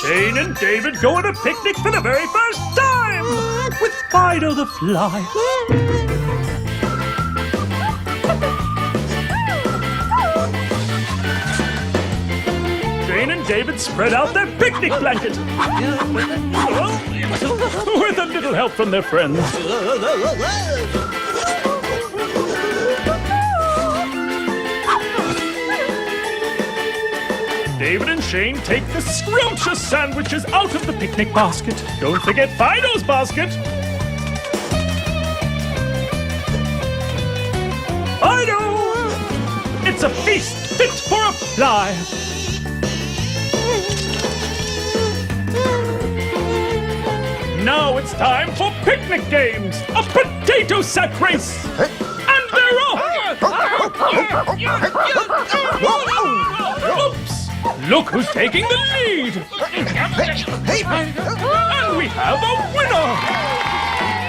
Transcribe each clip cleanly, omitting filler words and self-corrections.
Shane and David go on a picnic for the very first time with Fido the fly. Shane and David spread out their picnic blanket with a little help from their friends. David and Shane take the scrumptious sandwiches out of the picnic basket. Don't forget Fido's basket. Fido! It's a feast fit for a fly. Now it's time for picnic games. A potato sack race. And they're off! Oops! Look who's taking the lead! And we have a winner!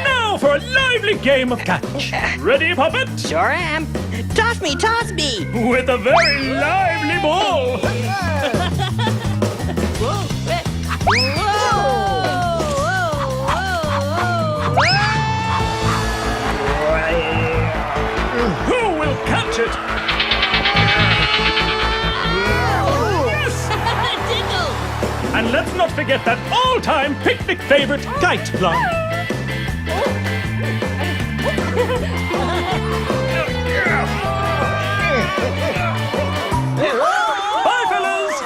Now for a lively game of catch. Ready, Puppet? Sure am. Toss me, toss me! With a very lively ball! Who will catch it? And let's not forget that all-time picnic favorite, Kite Fly.